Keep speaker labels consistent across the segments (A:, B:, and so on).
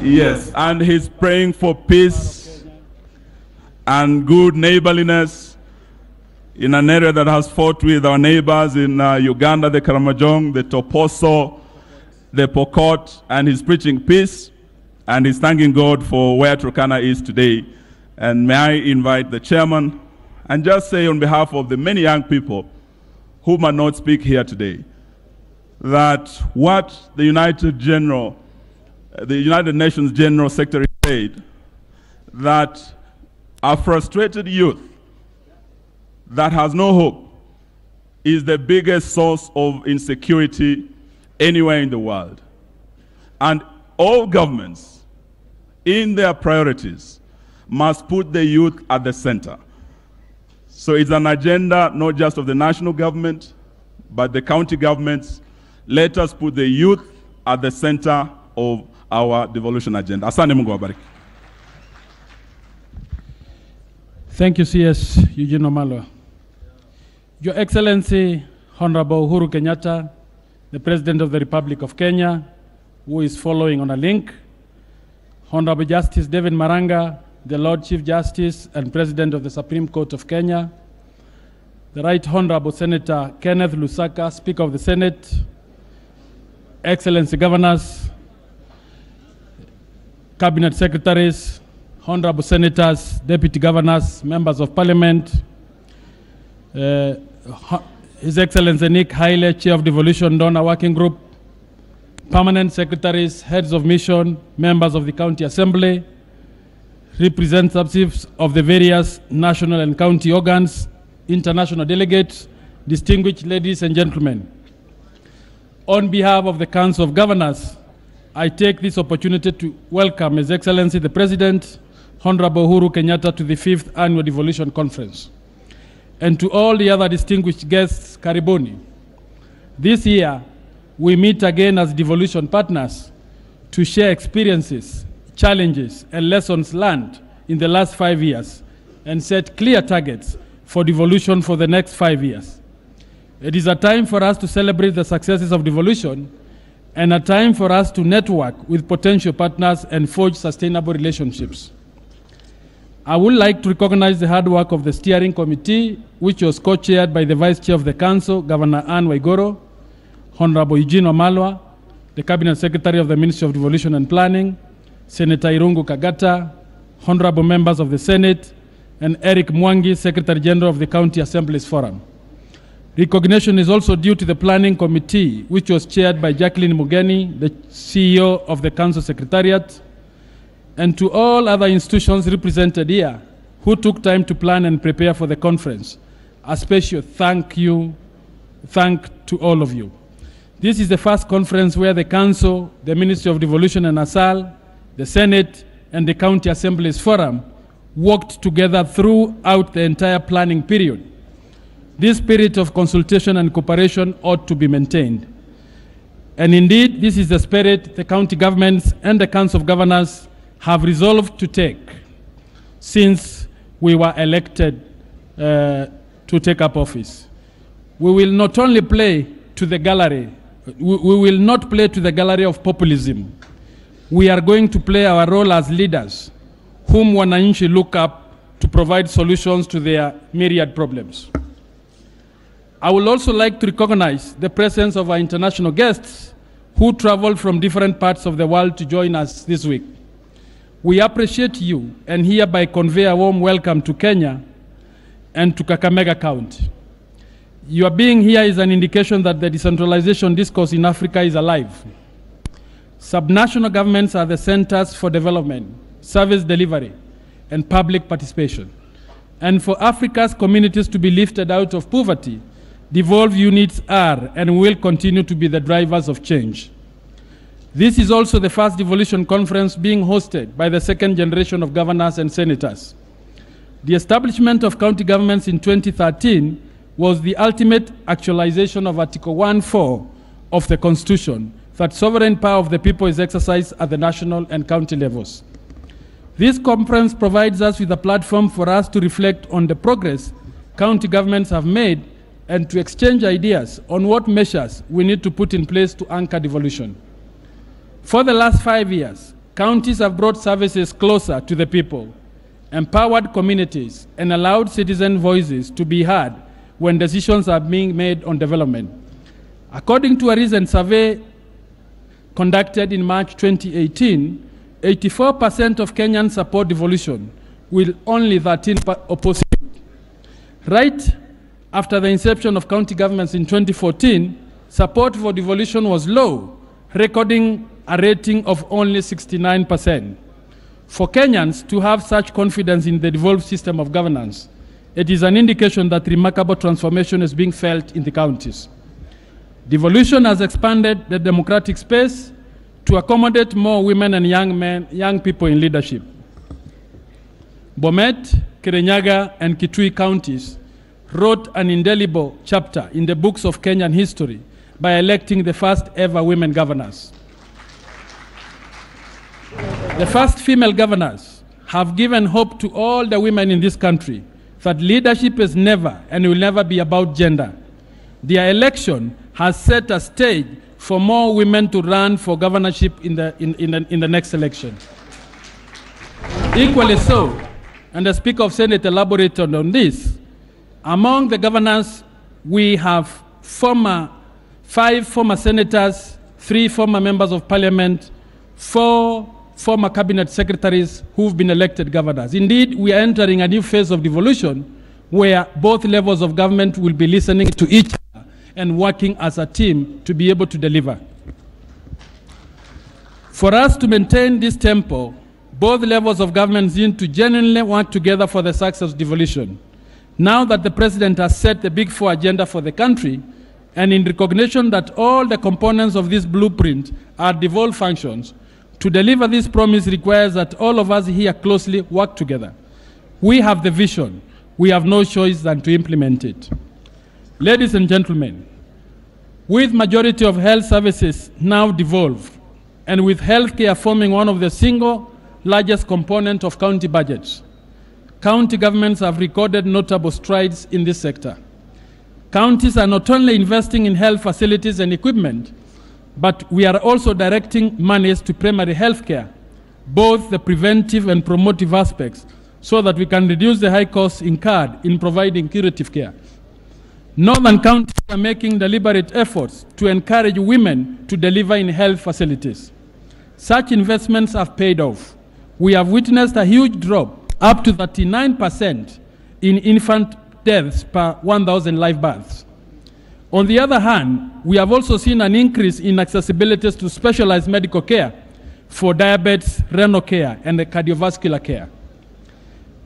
A: Yes, and he's praying for peace and good neighborliness in an area that has fought with our neighbors in Uganda, the Karamojong, the Toposo, the Pokot, and he's preaching peace, and he's thanking God for where Turkana is today. And may I invite the chairman and just say on behalf of the many young people who might not speak here today, that what the United Nations General Secretary said, that a frustrated youth that has no hope is the biggest source of insecurity anywhere in the world. And all governments, in their priorities, must put the youth at the center. So it's an agenda not just of the national government, but the county governments. Let us put the youth at the center of our devolution agenda. Asante, Mungu awabariki.
B: Thank you, CS Eugene Wamalwa. Your Excellency, Honorable Uhuru Kenyatta, the President of the Republic of Kenya, who is following on a link, Honorable Justice David Maranga, the Lord Chief Justice and President of the Supreme Court of Kenya, the Right Honorable Senator Kenneth Lusaka, Speaker of the Senate, Excellency Governors, Cabinet Secretaries, Honorable Senators, Deputy Governors, Members of Parliament, His Excellency Nick Haile, Chair of Devolution Donor Working Group, Permanent Secretaries, Heads of Mission, Members of the County Assembly, representatives of the various national and county organs, international delegates, distinguished ladies and gentlemen. On behalf of the Council of Governors, I take this opportunity to welcome His Excellency the President, Honorable Uhuru Kenyatta, to the 5th Annual Devolution Conference. And to all the other distinguished guests, karibuni. This year, we meet again as devolution partners to share experiences, challenges, and lessons learned in the last 5 years and set clear targets for devolution for the next 5 years. It is a time for us to celebrate the successes of devolution and a time for us to network with potential partners and forge sustainable relationships. I would like to recognize the hard work of the steering committee, which was co-chaired by the Vice Chair of the Council, Governor Anne Waigoro, Honorable Eugene Wamalwa, the Cabinet Secretary of the Ministry of Devolution and Planning, Senator Irungu Kagata, honorable members of the Senate, and Eric Mwangi, Secretary General of the County Assemblies Forum. Recognition is also due to the Planning Committee, which was chaired by Jacqueline Mugeni, the CEO of the Council Secretariat, and to all other institutions represented here who took time to plan and prepare for the conference. A special thank to all of you. This is the first conference where the Council, the Ministry of Devolution and ASAL, the Senate, and the County Assemblies Forum worked together throughout the entire planning period. This spirit of consultation and cooperation ought to be maintained. And indeed, this is the spirit the county governments and the Council of Governors have resolved to take since we were elected to take up office. We will not only play to the gallery, we will not play to the gallery of populism. We are going to play our role as leaders whom wananchi look up to provide solutions to their myriad problems. I would also like to recognize the presence of our international guests who traveled from different parts of the world to join us this week. We appreciate you and hereby convey a warm welcome to Kenya and to Kakamega County. Your being here is an indication that the decentralization discourse in Africa is alive. Subnational governments are the centers for development, service delivery, and public participation. And for Africa's communities to be lifted out of poverty, devolved units are and will continue to be the drivers of change. This is also the first devolution conference being hosted by the second generation of governors and senators. The establishment of county governments in 2013 was the ultimate actualization of Article 1(4) of the Constitution, that sovereign power of the people is exercised at the national and county levels. This conference provides us with a platform for us to reflect on the progress county governments have made and to exchange ideas on what measures we need to put in place to anchor devolution. For the last 5 years, counties have brought services closer to the people, empowered communities, and allowed citizen voices to be heard when decisions are being made on development. According to a recent survey conducted in March 2018, 84% of Kenyans support devolution, with only 13% oppose it. Right after the inception of county governments in 2014, support for devolution was low, recording a rating of only 69%. For Kenyans to have such confidence in the devolved system of governance, it is an indication that remarkable transformation is being felt in the counties. Devolution has expanded the democratic space to accommodate more women and young people in leadership. Bomet, Kirinyaga, and Kitui counties wrote an indelible chapter in the books of Kenyan history by electing the first ever women governors. The first female governors have given hope to all the women in this country that leadership is never and will never be about gender. Their election has set a stage for more women to run for governorship in the next election. Equally so, and the Speaker of Senate elaborated on this, among the governors we have 5 former senators, 3 former members of parliament, 4 former cabinet secretaries who've been elected governors. Indeed, we are entering a new phase of devolution where both levels of government will be listening to each other and working as a team to be able to deliver. For us to maintain this tempo, both levels of government need to genuinely work together for the success of devolution. Now that the President has set the Big Four agenda for the country, and in recognition that all the components of this blueprint are devolved functions, to deliver this promise requires that all of us here closely work together. We have the vision. We have no choice than to implement it. Ladies and gentlemen, with majority of health services now devolved, and with healthcare forming one of the single largest component of county budgets, county governments have recorded notable strides in this sector. Counties are not only investing in health facilities and equipment, but we are also directing monies to primary health care, both the preventive and promotive aspects, so that we can reduce the high costs incurred in providing curative care. Northern counties are making deliberate efforts to encourage women to deliver in health facilities. Such investments have paid off. We have witnessed a huge drop, up to 39%, in infant deaths per 1,000 live births. On the other hand, we have also seen an increase in accessibilities to specialized medical care for diabetes, renal care, and the cardiovascular care.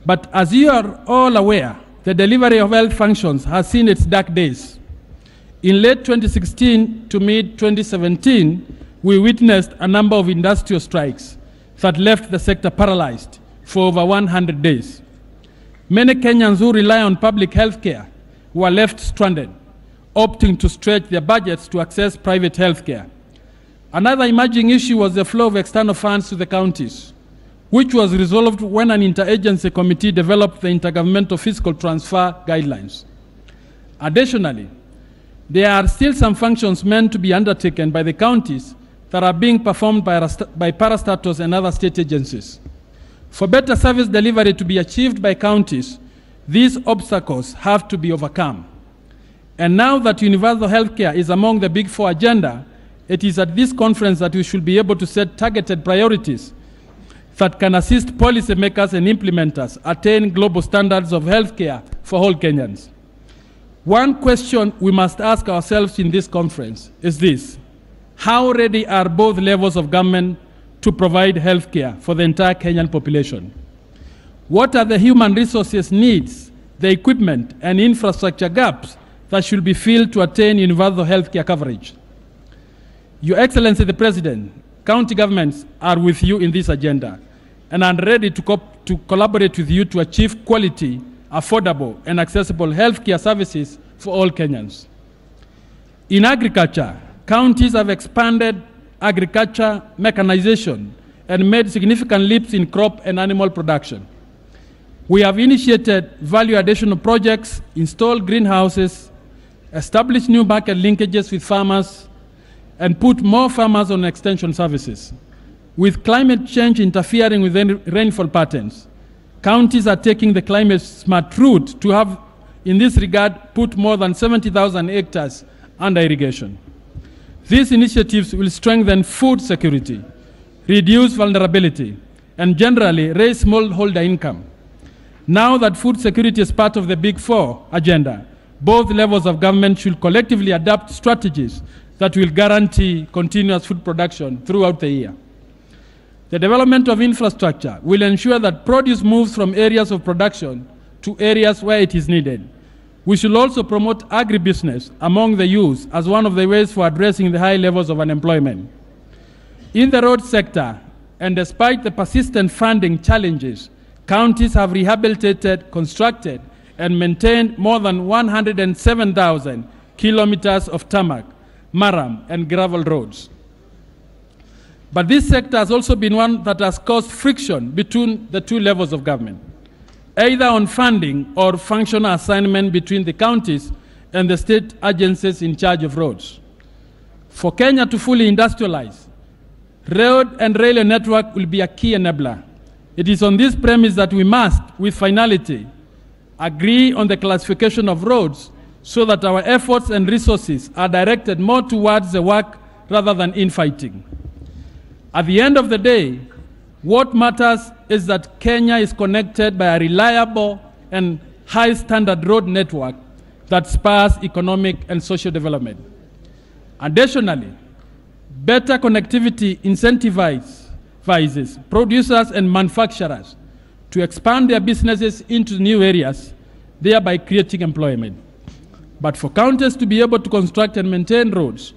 B: But as you are all aware, the delivery of health functions has seen its dark days. In late 2016 to mid-2017, we witnessed a number of industrial strikes that left the sector paralyzed for over 100 days. Many Kenyans who rely on public health care were left stranded, opting to stretch their budgets to access private health care. Another emerging issue was the flow of external funds to the counties, which was resolved when an interagency committee developed the Intergovernmental Fiscal Transfer Guidelines. Additionally, there are still some functions meant to be undertaken by the counties that are being performed by parastatals and other state agencies. For better service delivery to be achieved by counties, these obstacles have to be overcome. And now that universal healthcare is among the Big Four agenda, it is at this conference that we should be able to set targeted priorities that can assist policymakers and implementers attain global standards of healthcare for all Kenyans. One question we must ask ourselves in this conference is this: how ready are both levels of government to provide healthcare for the entire Kenyan population? What are the human resources needs, the equipment and infrastructure gaps that should be filled to attain universal healthcare coverage? Your Excellency the President, county governments are with you in this agenda and are ready to collaborate with you to achieve quality, affordable and accessible healthcare services for all Kenyans. In agriculture, counties have expanded agriculture mechanization and made significant leaps in crop and animal production. We have initiated value additional projects, installed greenhouses, established new market linkages with farmers, and put more farmers on extension services. With climate change interfering with rainfall patterns, counties are taking the climate-smart route to have, in this regard, put more than 70,000 hectares under irrigation. These initiatives will strengthen food security, reduce vulnerability, and generally raise smallholder income. Now that food security is part of the Big Four agenda, both levels of government should collectively adopt strategies that will guarantee continuous food production throughout the year. The development of infrastructure will ensure that produce moves from areas of production to areas where it is needed. We should also promote agribusiness among the youth as one of the ways for addressing the high levels of unemployment. In the road sector, and despite the persistent funding challenges, counties have rehabilitated, constructed, and maintained more than 107,000 kilometers of tarmac, murram, and gravel roads. But this sector has also been one that has caused friction between the two levels of government, either on funding or functional assignment between the counties and the state agencies in charge of roads. For Kenya to fully industrialize, road and railway network will be a key enabler. It is on this premise that we must, with finality, agree on the classification of roads so that our efforts and resources are directed more towards the work rather than infighting. At the end of the day, what matters is that Kenya is connected by a reliable and high-standard road network that spurs economic and social development. Additionally, better connectivity incentivizes producers and manufacturers to expand their businesses into new areas, thereby creating employment. But for counties to be able to construct and maintain roads,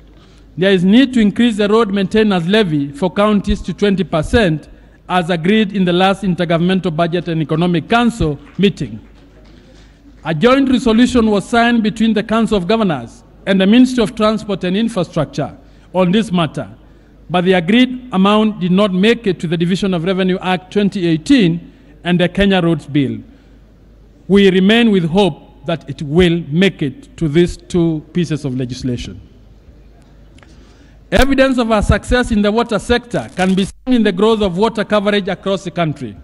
B: there is need to increase the road maintenance levy for counties to 20%, as agreed in the last Intergovernmental Budget and Economic Council meeting. A joint resolution was signed between the Council of Governors and the Ministry of Transport and Infrastructure on this matter, but the agreed amount did not make it to the Division of Revenue Act 2018 and the Kenya Roads Bill. We remain with hope that it will make it to these two pieces of legislation. Evidence of our success in the water sector can be seen in the growth of water coverage across the country.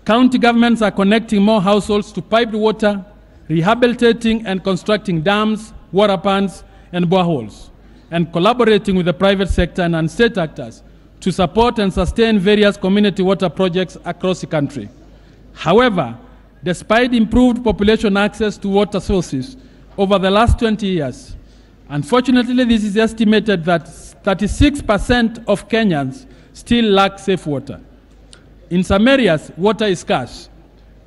B: County governments are connecting more households to piped water, rehabilitating and constructing dams, water ponds, and boreholes, and collaborating with the private sector and state actors to support and sustain various community water projects across the country. However, despite improved population access to water sources over the last 20 years, unfortunately, this is estimated that 36% of Kenyans still lack safe water. In some areas, water is scarce.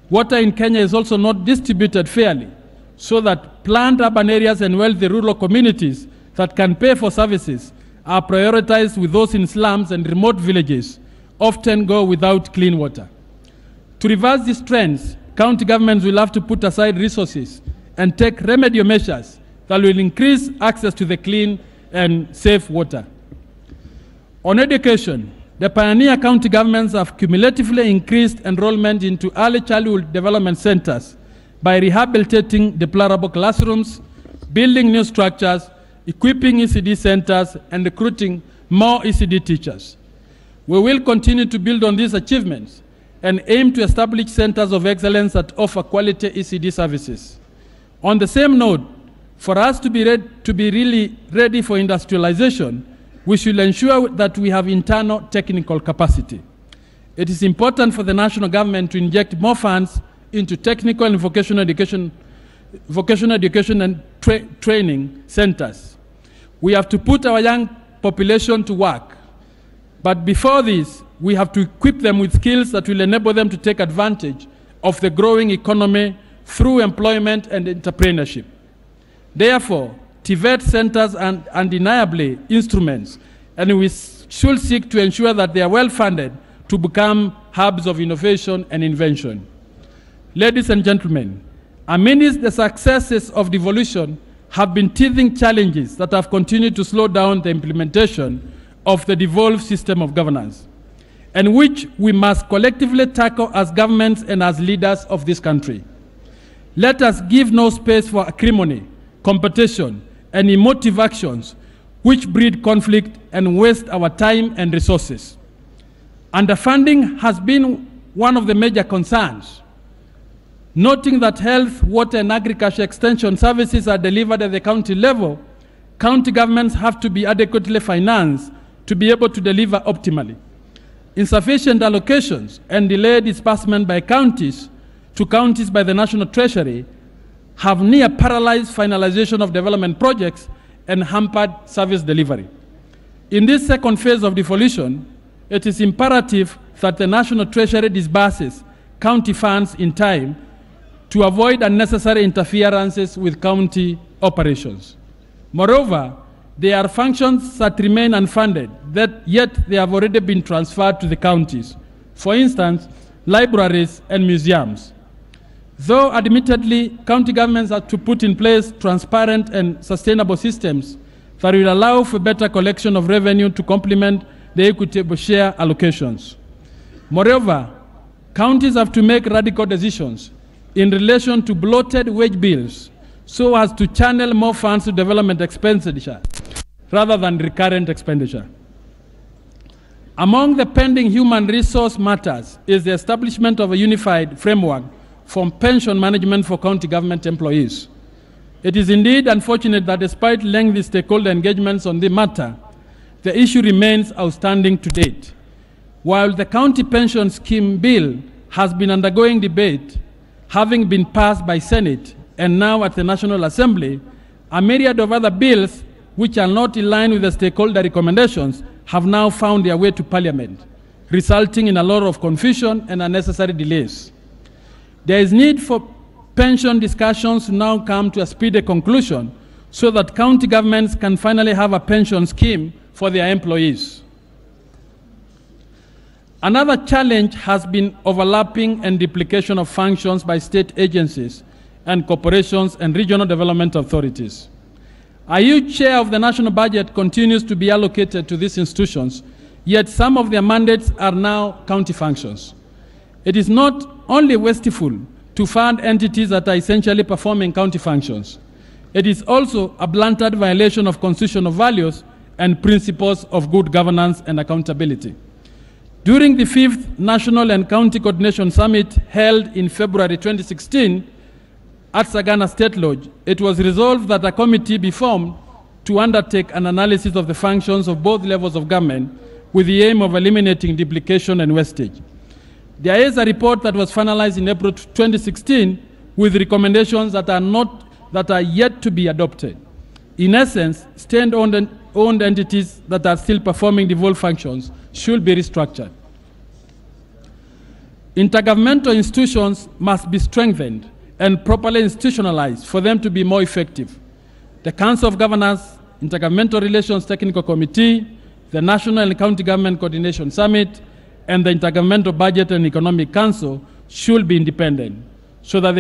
B: Water in Kenya is also not distributed fairly, so that planned urban areas and wealthy rural communities that can pay for services are prioritized, with those in slums and remote villages often go without clean water. To reverse these trends, county governments will have to put aside resources and take remedial measures that will increase access to the clean and safe water. On education, the pioneer county governments have cumulatively increased enrollment into early childhood development centers by rehabilitating deplorable classrooms, building new structures, equipping ECD centers, and recruiting more ECD teachers. We will continue to build on these achievements and aim to establish centers of excellence that offer quality ECD services. On the same note, for us to be really ready for industrialization, we should ensure that we have internal technical capacity. It is important for the national government to inject more funds into technical and vocational education and training centers. We have to put our young population to work. But before this, we have to equip them with skills that will enable them to take advantage of the growing economy through employment and entrepreneurship. Therefore, TVET centers are undeniably instruments, and we should seek to ensure that they are well funded to become hubs of innovation and invention. Ladies and gentlemen, amidst the successes of devolution have been teething challenges that have continued to slow down the implementation of the devolved system of governance, and which we must collectively tackle as governments and as leaders of this country. Let us give no space for acrimony, competition, and emotive actions which breed conflict and waste our time and resources. Underfunding has been one of the major concerns. Noting that health, water, and agriculture extension services are delivered at the county level, county governments have to be adequately financed to be able to deliver optimally. Insufficient allocations and delayed disbursement by counties to counties by the National Treasury have near paralyzed finalization of development projects and hampered service delivery. In this second phase of devolution, it is imperative that the National Treasury disburses county funds in time to avoid unnecessary interferences with county operations. Moreover, there are functions that remain unfunded, yet they have already been transferred to the counties. For instance, libraries and museums. Though admittedly, county governments have to put in place transparent and sustainable systems that will allow for better collection of revenue to complement the equitable share allocations. Moreover, counties have to make radical decisions in relation to bloated wage bills so as to channel more funds to development expenditure rather than recurrent expenditure. Among the pending human resource matters is the establishment of a unified framework for pension management for county government employees. It is indeed unfortunate that despite lengthy stakeholder engagements on the matter, the issue remains outstanding to date. While the county pension scheme bill has been undergoing debate, having been passed by Senate and now at the National Assembly, a myriad of other bills which are not in line with the stakeholder recommendations have now found their way to Parliament, resulting in a lot of confusion and unnecessary delays. There is need for pension discussions to now come to a speedy conclusion so that county governments can finally have a pension scheme for their employees. Another challenge has been overlapping and duplication of functions by state agencies and corporations and regional development authorities. A huge share of the national budget continues to be allocated to these institutions, yet some of their mandates are now county functions. It is not only wasteful to fund entities that are essentially performing county functions. It is also a blunted violation of constitutional values and principles of good governance and accountability. During the 5th National and County Coordination Summit held in February 2016 at Sagana State Lodge, it was resolved that a committee be formed to undertake an analysis of the functions of both levels of government with the aim of eliminating duplication and wastage. There is a report that was finalized in April 2016 with recommendations that are yet to be adopted. In essence, state-owned entities that are still performing devolved functions should be restructured. Intergovernmental institutions must be strengthened and properly institutionalized for them to be more effective. The Council of Governors, Intergovernmental Relations Technical Committee, the National and County Government Coordination Summit, and the Intergovernmental Budget and Economic Council should be independent so that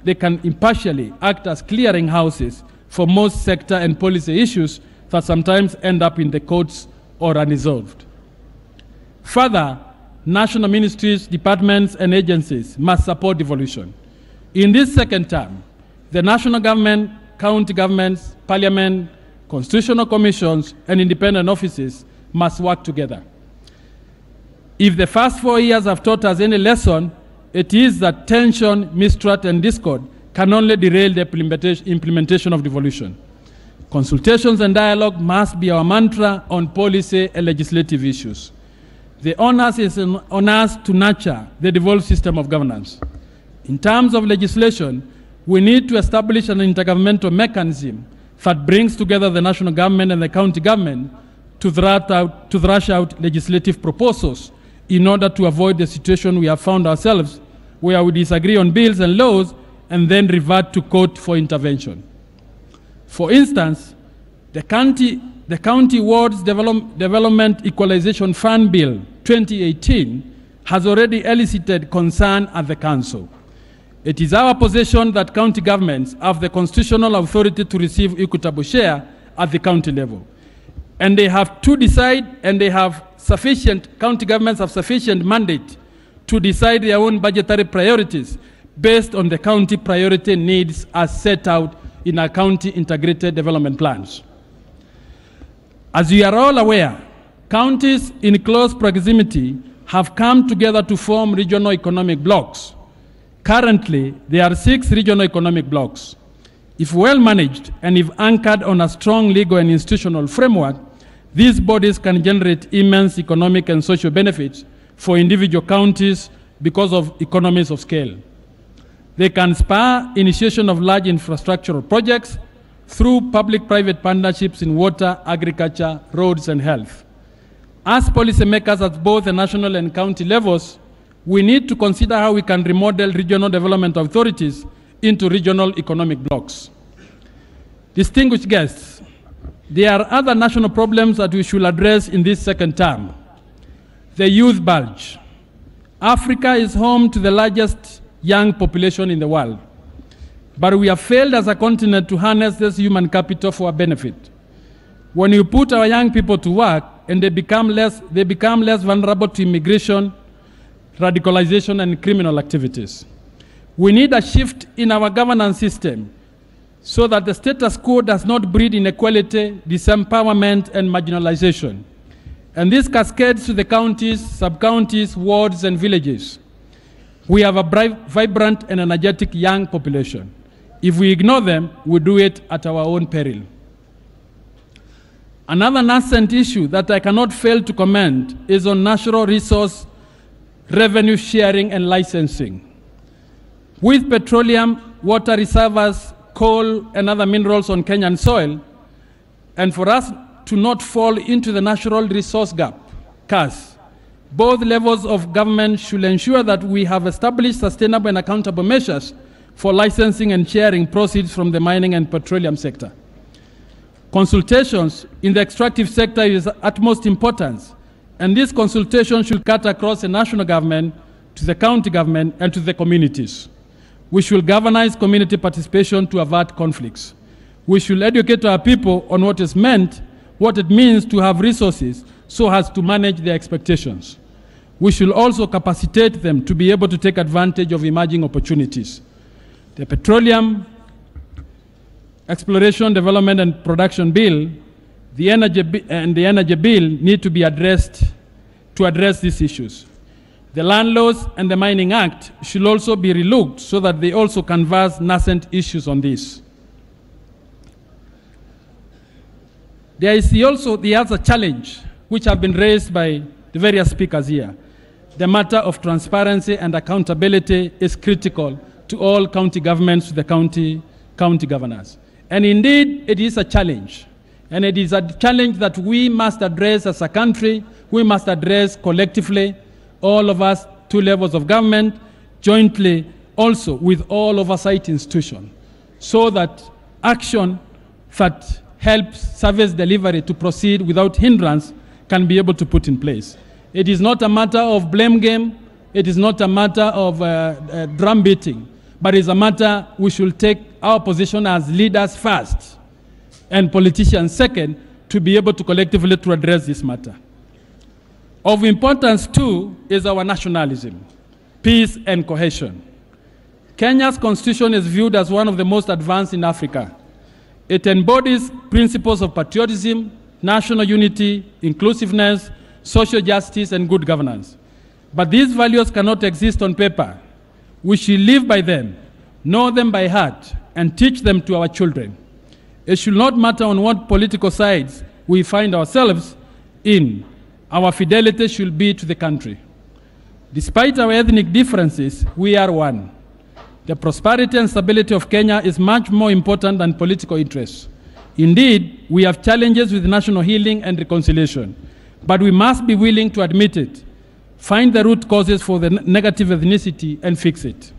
B: they can impartially act as clearing houses for most sector and policy issues that sometimes end up in the courts or unresolved. Further, national ministries, departments, and agencies must support devolution. In this second term, the national government, county governments, parliament, constitutional commissions, and independent offices must work together. If the first 4 years have taught us any lesson, it is that tension, mistrust, and discord can only derail the implementation of devolution. Consultations and dialogue must be our mantra on policy and legislative issues. The onus is on us to nurture the devolved system of governance. In terms of legislation, we need to establish an intergovernmental mechanism that brings together the national government and the county government to thrash out legislative proposals in order to avoid the situation we have found ourselves where we disagree on bills and laws and then revert to court for intervention. For instance, the County Wards Development Equalization Fund Bill 2018 has already elicited concern at the Council. It is our position that county governments have the constitutional authority to receive equitable share at the county level. And they have to decide, and county governments have sufficient mandate to decide their own budgetary priorities based on the county priority needs as set out in our county integrated development plans. As you are all aware, counties in close proximity have come together to form regional economic blocs. Currently, there are 6 regional economic blocs. If well managed and if anchored on a strong legal and institutional framework, these bodies can generate immense economic and social benefits for individual counties because of economies of scale. They can spur initiation of large infrastructural projects through public-private partnerships in water, agriculture, roads, and health. As policymakers at both the national and county levels, we need to consider how we can remodel regional development authorities into regional economic blocs. Distinguished guests, there are other national problems that we should address in this second term. The youth bulge. Africa is home to the largest young population in the world, but we have failed as a continent to harness this human capital for our benefit. When you put our young people to work and they become less vulnerable to immigration, radicalization, and criminal activities. We need a shift in our governance system so that the status quo does not breed inequality, disempowerment, and marginalization. And this cascades to the counties, sub-counties, wards, and villages. We have a vibrant and energetic young population. If we ignore them, we do it at our own peril. Another nascent issue that I cannot fail to comment is on natural resource revenue sharing and licensing. With petroleum, water reservoirs, coal, and other minerals on Kenyan soil, and for us to not fall into the natural resource gap, CAS, both levels of government should ensure that we have established sustainable and accountable measures for licensing and sharing proceeds from the mining and petroleum sector. Consultations in the extractive sector is of utmost importance, and this consultation should cut across the national government, to the county government, and to the communities. We should galvanize community participation to avert conflicts. We should educate our people on what it means to have resources so as to manage their expectations. We should also capacitate them to be able to take advantage of emerging opportunities. The Petroleum Exploration, Development, and Production Bill, the Energy Bill need to be addressed to address these issues. The Land Laws and the Mining Act should also be relooked so that they also canvass nascent issues on this. There is also the other challenge which have been raised by the various speakers here. The matter of transparency and accountability is critical to all county governments, to the county governors. And indeed, it is a challenge. And it is a challenge that we must address as a country, we must address collectively, all of us, 2 levels of government, jointly also with all oversight institutions, so that action that helps service delivery to proceed without hindrance can be able to put in place. It is not a matter of blame game, it is not a matter of drum beating, but it is a matter we should take our position as leaders first and politicians second to be able to collectively to address this matter. Of importance too is our nationalism, peace and cohesion. Kenya's constitution is viewed as one of the most advanced in Africa. It embodies principles of patriotism, national unity, inclusiveness, social justice, and good governance. But these values cannot exist on paper. We should live by them, know them by heart, and teach them to our children. It should not matter on what political sides we find ourselves in. Our fidelity should be to the country. Despite our ethnic differences, we are one. The prosperity and stability of Kenya is much more important than political interests. Indeed, we have challenges with national healing and reconciliation, but we must be willing to admit it, find the root causes for the negative ethnicity, and fix it.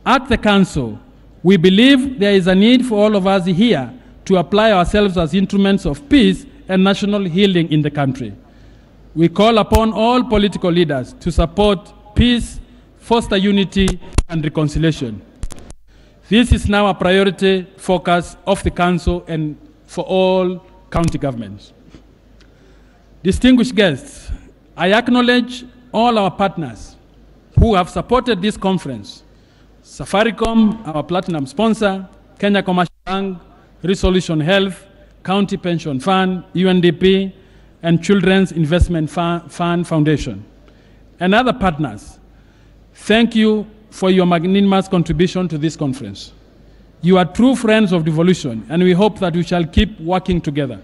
B: At the Council, we believe there is a need for all of us here to apply ourselves as instruments of peace and national healing in the country. We call upon all political leaders to support peace, foster unity, and reconciliation. This is now a priority focus of the Council and for all county governments. Distinguished guests, I acknowledge all our partners who have supported this conference. Safaricom, our platinum sponsor, Kenya Commercial Bank, Resolution Health, County Pension Fund, UNDP, and Children's Investment Fund Foundation. and other partners, thank you for your magnanimous contribution to this conference. You are true friends of devolution, and we hope that we shall keep working together.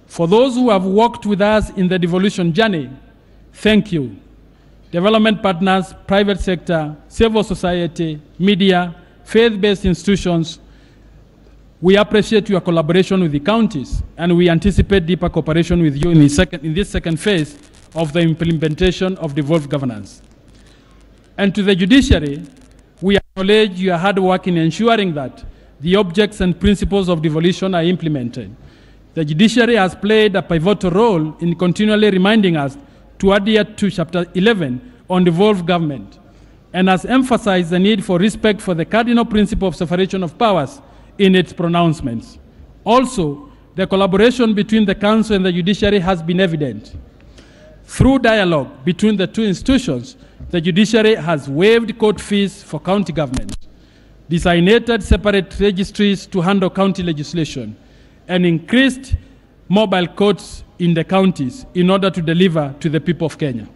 B: For those who have worked with us in the devolution journey, thank you. Development partners, private sector, civil society, media, faith-based institutions, we appreciate your collaboration with the counties, and we anticipate deeper cooperation with you in this second phase of the implementation of devolved governance. And to the judiciary, we acknowledge your hard work in ensuring that the objects and principles of devolution are implemented. The judiciary has played a pivotal role in continually reminding us to adhere to Chapter 11 on devolved government, and has emphasized the need for respect for the cardinal principle of separation of powers in its pronouncements. Also, the collaboration between the Council and the judiciary has been evident. Through dialogue between the two institutions, the judiciary has waived court fees for county government, designated separate registries to handle county legislation, and increased mobile courts in the counties in order to deliver to the people of Kenya.